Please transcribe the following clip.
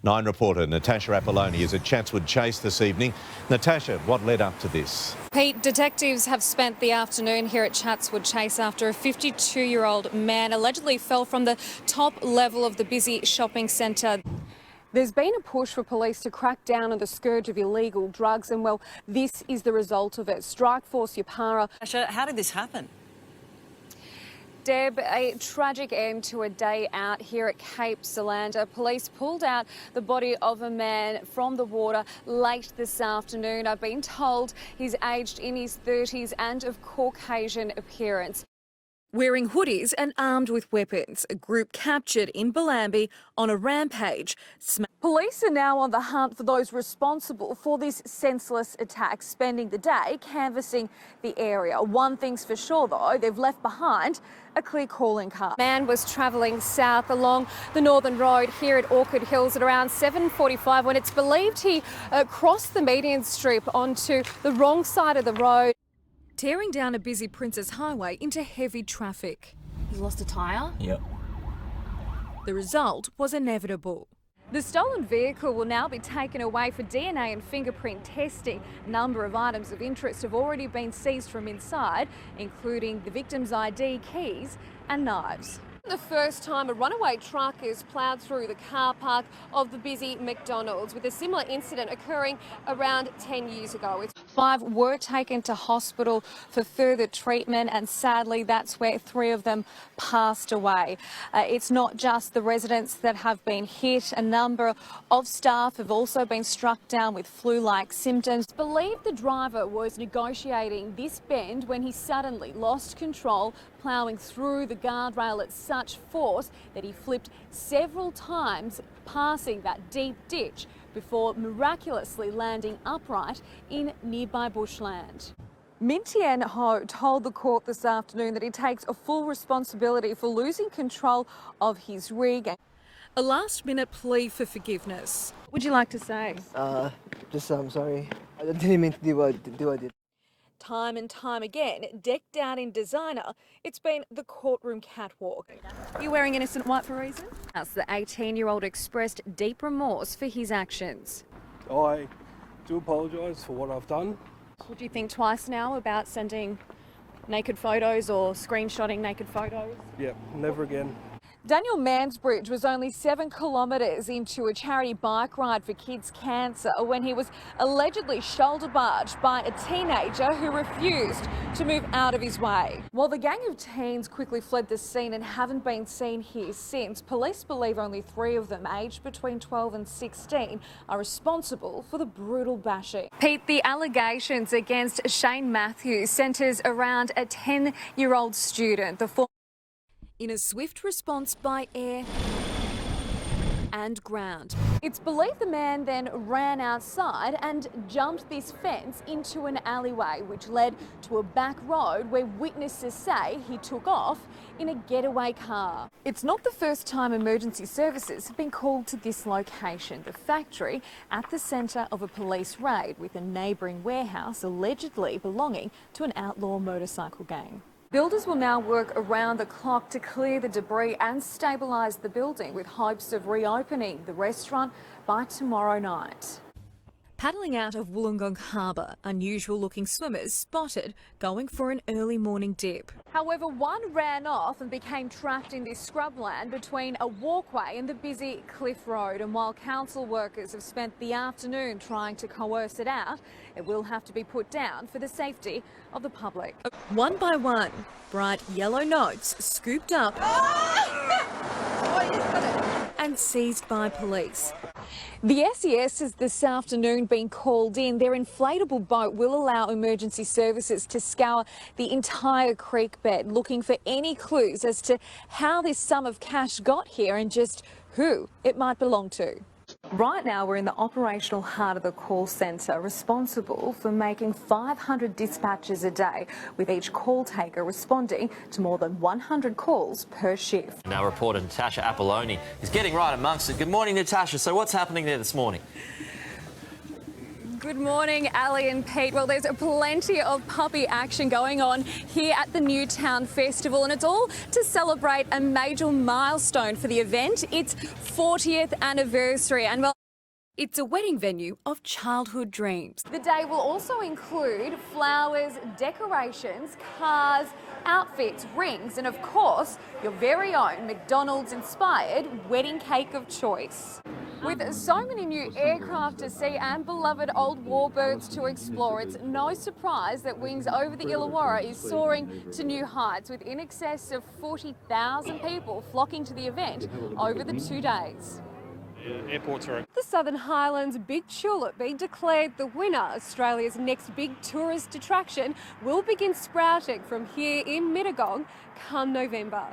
9 reporter Natassia Apolloni is at Chatswood Chase this evening. Natassia, what led up to this? Pete, detectives have spent the afternoon here at Chatswood Chase after a 52-year-old man allegedly fell from the top level of the busy shopping centre. There's been a push for police to crack down on the scourge of illegal drugs and, well, this is the result of it. Strikeforce Yapara. How did this happen? Deb, a tragic end to a day out here at Cape Solander. Police pulled out the body of a man from the water late this afternoon. I've been told he's aged in his 30s and of Caucasian appearance. Wearing hoodies and armed with weapons, a group captured in Bellambi on a rampage. Police are now on the hunt for those responsible for this senseless attack, spending the day canvassing the area. One thing's for sure, though, they've left behind a clear calling card. Man was travelling south along the Northern Road here at Orchard Hills at around 7:45 when it's believed he crossed the median strip onto the wrong side of the road, tearing down a busy Princess Highway into heavy traffic. He's lost a tyre? Yep. The result was inevitable. The stolen vehicle will now be taken away for DNA and fingerprint testing. A number of items of interest have already been seized from inside, including the victim's ID, keys and knives. The first time a runaway truck is ploughed through the car park of the busy McDonald's, with a similar incident occurring around 10 years ago. 5 were taken to hospital for further treatment, and sadly that's where 3 of them passed away. It's not just the residents that have been hit. A number of staff have also been struck down with flu-like symptoms. It's believed the driver was negotiating this bend when he suddenly lost control, ploughing through the guardrail at such force that he flipped several times, passing that deep ditch before miraculously landing upright in nearby bushland. Min Tien Ho told the court this afternoon that he takes a full responsibility for losing control of his rig. A last-minute plea for forgiveness. What would you like to say? I'm sorry. I didn't mean to do what I did. Time and time again, decked out in designer, it's been the courtroom catwalk. Are you wearing innocent white for a reason? As the 18-year-old expressed deep remorse for his actions. I do apologise for what I've done. Would you think twice now about sending naked photos or screenshotting naked photos? Yep, never again. Daniel Mansbridge was only 7 kilometres into a charity bike ride for kids' cancer when he was allegedly shoulder-barged by a teenager who refused to move out of his way. While the gang of teens quickly fled the scene and haven't been seen here since, police believe only 3 of them, aged between 12 and 16, are responsible for the brutal bashing. Pete, the allegations against Shane Matthews centres around a 10-year-old student. In a swift response by air and ground. It's believed the man then ran outside and jumped this fence into an alleyway, which led to a back road where witnesses say he took off in a getaway car. It's not the first time emergency services have been called to this location, the factory at the centre of a police raid with a neighbouring warehouse allegedly belonging to an outlaw motorcycle gang. Builders will now work around the clock to clear the debris and stabilise the building with hopes of reopening the restaurant by tomorrow night. Paddling out of Wollongong Harbour, unusual-looking swimmers spotted going for an early morning dip. However, one ran off and became trapped in this scrubland between a walkway and the busy Cliff Road. And while council workers have spent the afternoon trying to coerce it out, it will have to be put down for the safety of the public. One by one, bright yellow notes scooped up and seized by police. The SES has this afternoon been called in. Their inflatable boat will allow emergency services to scour the entire creek bed, looking for any clues as to how this sum of cash got here and just who it might belong to. Right now we're in the operational heart of the call centre, responsible for making 500 dispatches a day, with each call taker responding to more than 100 calls per shift. Now reporter Natassia Apolloni is getting right amongst it. Good morning, Natassia. So what's happening there this morning? Good morning, Ali and Pete. Well, there's plenty of puppy action going on here at the Newtown Festival, and it's all to celebrate a major milestone for the event. Its 40th anniversary, and well, it's a wedding venue of childhood dreams. The day will also include flowers, decorations, cars, outfits, rings, and of course, your very own McDonald's-inspired wedding cake of choice. With so many new aircraft to see and beloved old warbirds to explore, it's no surprise that Wings over the Illawarra is soaring to new heights, with in excess of 40,000 people flocking to the event over the 2 days. Airports are... The Southern Highlands Big Tulip being declared the winner. Australia's next big tourist attraction will begin sprouting from here in Mittagong come November.